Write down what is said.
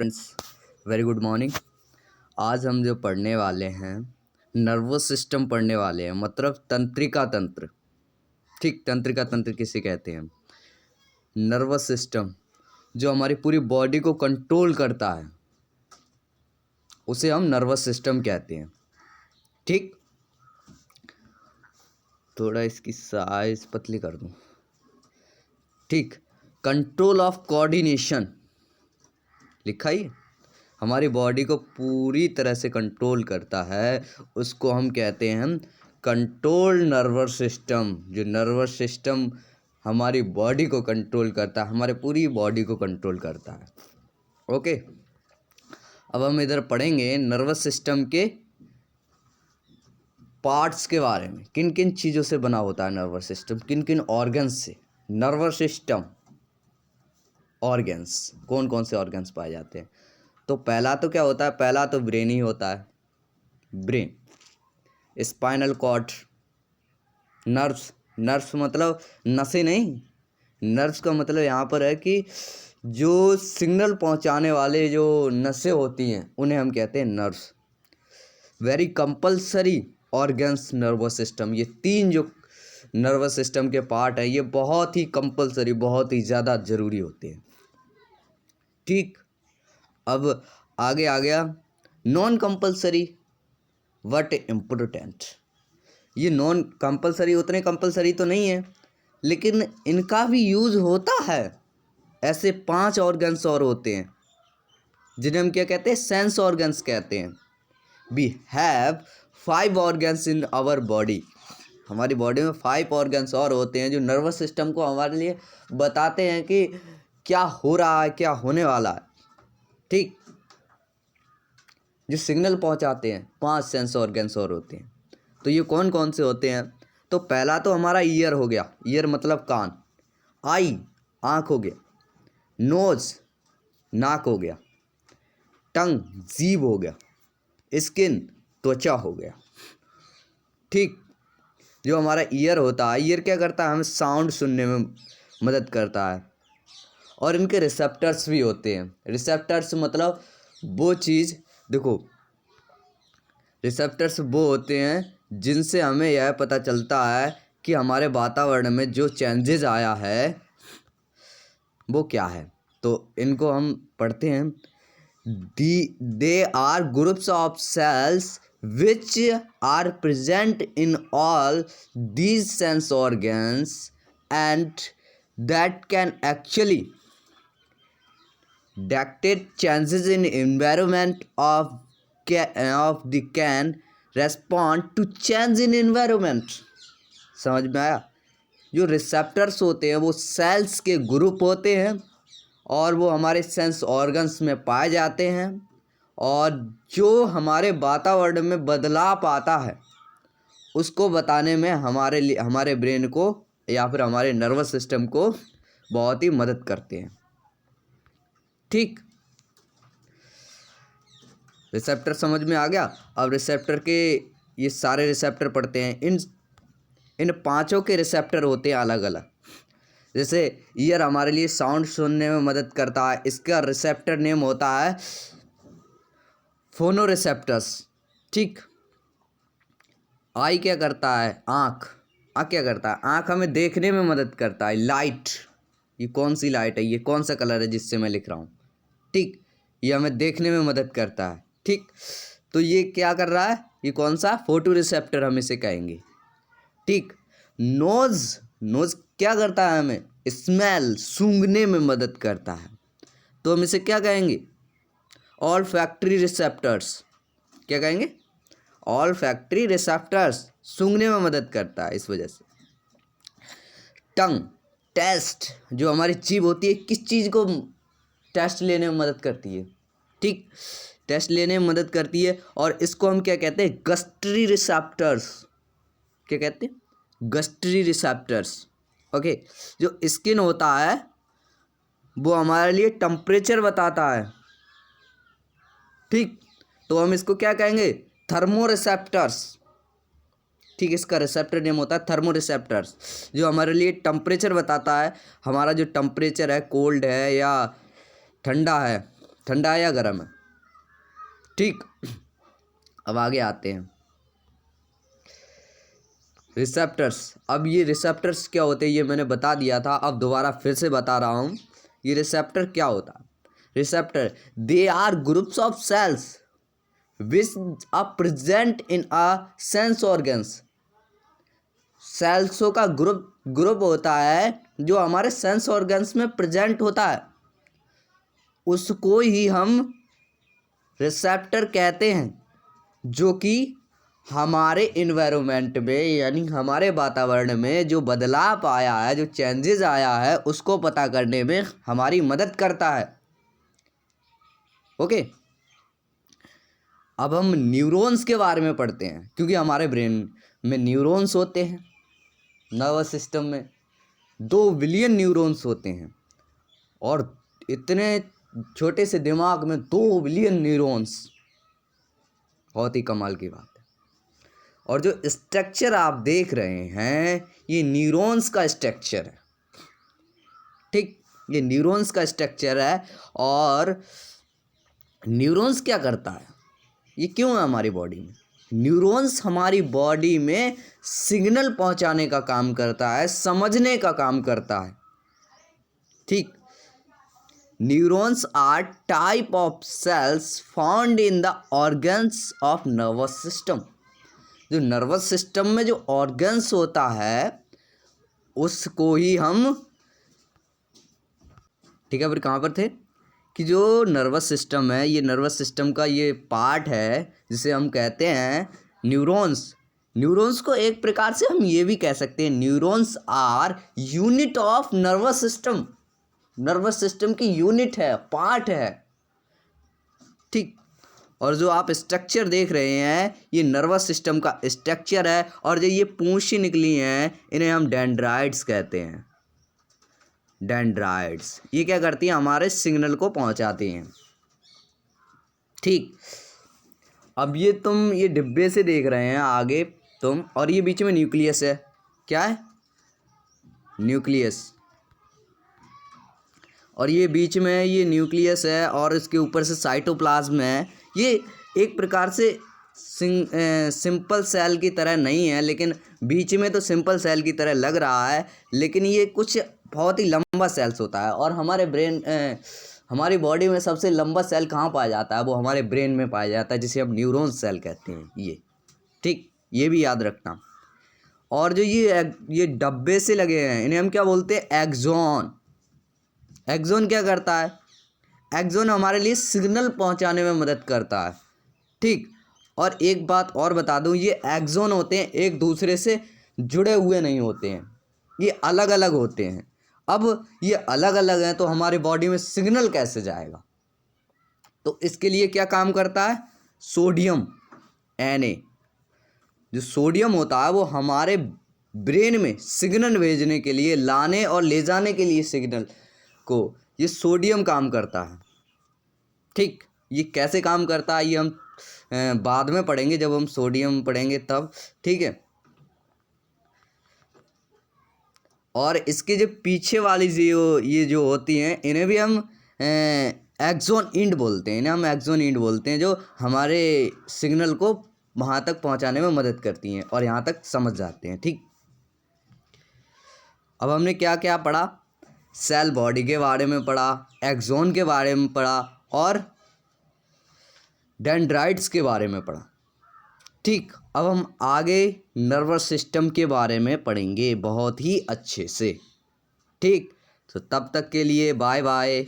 Friends, very good morning. आज हम जो पढ़ने वाले हैं नर्वस सिस्टम पढ़ने वाले हैं, मतलब तंत्रिका तंत्र। ठीक, तंत्रिका तंत्र किसे कहते हैं? नर्वस सिस्टम जो हमारी पूरी बॉडी को कंट्रोल करता है उसे हम नर्वस सिस्टम कहते हैं। ठीक, थोड़ा इसकी साइज पतली कर दूं। ठीक, कंट्रोल ऑफ कोऑर्डिनेशन लिखा ही है। हमारी बॉडी को पूरी तरह से कंट्रोल करता है, उसको हम कहते हैं कंट्रोल नर्वस सिस्टम। जो नर्वस सिस्टम हमारी बॉडी को कंट्रोल करता है, हमारे पूरी बॉडी को कंट्रोल करता है। ओके, अब हम इधर पढ़ेंगे नर्वस सिस्टम के पार्ट्स के बारे में। किन किन चीज़ों से बना होता है नर्वस सिस्टम, किन किन ऑर्गन्स से। नर्वस सिस्टम ऑर्गन्स, कौन कौन से ऑर्गन्स पाए जाते हैं? तो पहला तो क्या होता है? पहला तो ब्रेन ही होता है। Brain, spinal cord, nerves. Nerves मतलब नसें नहीं, नर्व्स का मतलब यहाँ पर है कि जो सिग्नल पहुँचाने वाले जो नसें होती हैं उन्हें हम कहते हैं nerves. Very compulsory organs nervous system. ये तीन जो नर्वस सिस्टम के पार्ट हैं ये बहुत ही कंपल्सरी, बहुत ही ज़्यादा ज़रूरी होते हैं। ठीक, अब आगे आ गया नॉन कंपल्सरी बट इम्पोर्टेंट। ये नॉन कंपल्सरी उतने कंपल्सरी तो नहीं है, लेकिन इनका भी यूज़ होता है। ऐसे 5 ऑर्गन्स और होते हैं जिन्हें हम क्या कहते हैं? सेंस ऑर्गन्स कहते हैं। We have 5 organs in our body. हमारी बॉडी में 5 ऑर्गन्स और होते हैं जो नर्वस सिस्टम को हमारे लिए बताते हैं कि क्या हो रहा है, क्या होने वाला है। ठीक, जो सिग्नल पहुंचाते हैं 5 सेंस ऑर्गन्स और होते हैं। तो ये कौन कौन से होते हैं? तो पहला तो हमारा ईयर हो गया, ईयर मतलब कान। आई, आँख हो गया। नोज, नाक हो गया। टंग, जीभ हो गया। स्किन, त्वचा हो गया। ठीक, जो हमारा ईयर होता है, ईयर क्या करता है? हमें साउंड सुनने में मदद करता है। और इनके रिसेप्टर्स भी होते हैं। रिसेप्टर्स मतलब वो चीज़, देखो, रिसेप्टर्स वो होते हैं जिनसे हमें यह पता चलता है कि हमारे वातावरण में जो चेंजेस आया है वो क्या है। तो इनको हम पढ़ते हैं। They are groups of cells which are present in all these sense organs and that can actually dictate changes in environment of the can respond to change in environment। समझ में आया? जो रिसेप्टर्स होते हैं वो सेल्स के group होते हैं और वो हमारे सेंस ऑर्गन्स में पाए जाते हैं, और जो हमारे वातावरण में बदलाव आता है उसको बताने में हमारे ब्रेन को या फिर हमारे नर्वस सिस्टम को बहुत ही मदद करते हैं। ठीक, रिसेप्टर समझ में आ गया। अब रिसेप्टर के ये सारे रिसेप्टर पढ़ते हैं। इन 5 के रिसेप्टर होते हैं अलग अलग। जैसे ईयर हमारे लिए साउंड सुनने में मदद करता है, इसका रिसेप्टर नेम होता है फोनो रिसेप्टर्स। ठीक, आई क्या करता है? आँख। आँख क्या करता है? आँख हमें देखने में मदद करता है। लाइट, ये कौन सी लाइट है, ये कौन सा कलर है जिससे मैं लिख रहा हूँ। ठीक, ये हमें देखने में मदद करता है। ठीक, तो ये क्या कर रहा है? ये कौन सा? फोटो रिसेप्टर हम इसे कहेंगे। ठीक, नोज, नोज क्या करता है? हमें स्मेल, सूंघने में मदद करता है। तो हम इसे क्या कहेंगे? All factory receptors. क्या कहेंगे? ऑल फैक्ट्री रिसेप्टर्स, सूंघने में मदद करता है इस वजह से। टंग, टेस्ट, जो हमारी जीभ होती है किस चीज़ को टेस्ट लेने में मदद करती है? ठीक, टेस्ट लेने में मदद करती है, और इसको हम क्या कहते हैं? गस्टरी रिसेप्टर्स। क्या कहते हैं? गस्टरी रिसेप्टर्स। ओके, जो स्किन होता है वो हमारे लिए टेम्परेचर बताता है। ठीक, तो हम इसको क्या कहेंगे? Thermo receptors. ठीक, इसका रिसेप्टर नेम होता है थर्मो रिसेप्टर्स, जो हमारे लिए टेम्परेचर बताता है। हमारा जो टेम्परेचर है, कोल्ड है या ठंडा है, ठंडा है या गर्म है। ठीक, अब आगे आते हैं रिसेप्टर्स। अब ये रिसेप्टर्स क्या होते हैं ये मैंने बता दिया था, अब दोबारा फिर से बता रहा हूँ। ये रिसेप्टर क्या होता है? Receptor they are groups of cells which are present in a sense organs. सेल्सों का ग्रुप होता है जो हमारे सेंस ऑर्गन्स में प्रेजेंट होता है, उसको ही हम रिसेप्टर कहते हैं, जो कि हमारे इन्वायरमेंट में यानी हमारे वातावरण में जो बदलाव आया है, जो चेंजेस आया है, उसको पता करने में हमारी मदद करता है। ओके, अब हम न्यूरॉन्स के बारे में पढ़ते हैं, क्योंकि हमारे ब्रेन में न्यूरॉन्स होते हैं। नर्वस सिस्टम में 2 बिलियन न्यूरॉन्स होते हैं, और इतने छोटे से दिमाग में 2 बिलियन न्यूरॉन्स, बहुत ही कमाल की बात है। और जो स्ट्रक्चर आप देख रहे हैं ये न्यूरॉन्स का स्ट्रक्चर है। ठीक, ये न्यूरॉन्स का स्ट्रक्चर है। और न्यूरॉन्स क्या करता है, ये क्यों है हमारी बॉडी में? न्यूरॉन्स हमारी बॉडी में सिग्नल पहुंचाने का काम करता है, समझने का काम करता है। ठीक, neurons are type of cells found in the organs of nervous system. जो नर्वस सिस्टम में जो ऑर्गन्स होता है उसको ही हम, ठीक है, फिर कहाँ पर थे कि जो नर्वस सिस्टम है, ये नर्वस सिस्टम का ये पार्ट है जिसे हम कहते हैं न्यूरॉन्स। न्यूरॉन्स को एक प्रकार से हम ये भी कह सकते हैं, neurons are unit of nervous system. Nervous system की यूनिट है, पार्ट है। ठीक, और जो आप स्ट्रक्चर देख रहे हैं ये नर्वस सिस्टम का स्ट्रक्चर है। और जो ये पूंछें निकली हैं इन्हें हम डेंड्राइट्स कहते हैं। डेंड्राइट्स ये क्या करती हैं, हमारे सिग्नल को पहुंचाती हैं। ठीक, अब ये तुम ये डिब्बे से देख रहे हैं आगे तुम, और ये बीच में न्यूक्लियस है। क्या है? न्यूक्लियस। और ये बीच में ये न्यूक्लियस है और इसके ऊपर से साइटोप्लाज्म है। ये एक प्रकार से सिंपल सेल की तरह नहीं है, लेकिन बीच में तो सिंपल सेल की तरह लग रहा है, लेकिन ये कुछ बहुत ही लंबा सेल्स होता है। और हमारी बॉडी में सबसे लंबा सेल कहाँ पाया जाता है? वो हमारे ब्रेन में पाया जाता है, जिसे हम न्यूरॉन सेल कहते हैं। ये ठीक, ये भी याद रखना। और जो ये डब्बे से लगे हैं इन्हें हम क्या बोलते हैं? एक्सॉन। एक्सॉन क्या करता है? एक्सॉन हमारे लिए सिग्नल पहुंचाने में मदद करता है। ठीक, और एक बात और बता दूं, ये एक्सॉन होते हैं एक दूसरे से जुड़े हुए नहीं होते हैं, ये अलग अलग होते हैं। अब ये अलग अलग हैं तो हमारी बॉडी में सिग्नल कैसे जाएगा? तो इसके लिए क्या काम करता है? Sodium, Na। जो सोडियम होता है वो हमारे ब्रेन में सिग्नल भेजने के लिए, लाने और ले जाने के लिए सिग्नल को, ये सोडियम काम करता है। ठीक, ये कैसे काम करता है ये हम बाद में पढ़ेंगे, जब हम सोडियम पढ़ेंगे तब। ठीक है, और इसके जो पीछे वाली ये जो होती हैं इन्हें भी हम एक्सॉन इंड बोलते हैं। इन्हें हम एक्सॉन इंड बोलते हैं, जो हमारे सिग्नल को वहाँ तक पहुँचाने में मदद करती हैं और यहाँ तक समझ जाते हैं। ठीक, अब हमने क्या क्या पढ़ा? सेल बॉडी के बारे में पढ़ा, एक्सॉन के बारे में पढ़ा और डेंड्राइट्स के बारे में पढ़ा। ठीक, अब हम आगे नर्वस सिस्टम के बारे में पढ़ेंगे बहुत ही अच्छे से। ठीक, तो तब तक के लिए बाय बाय।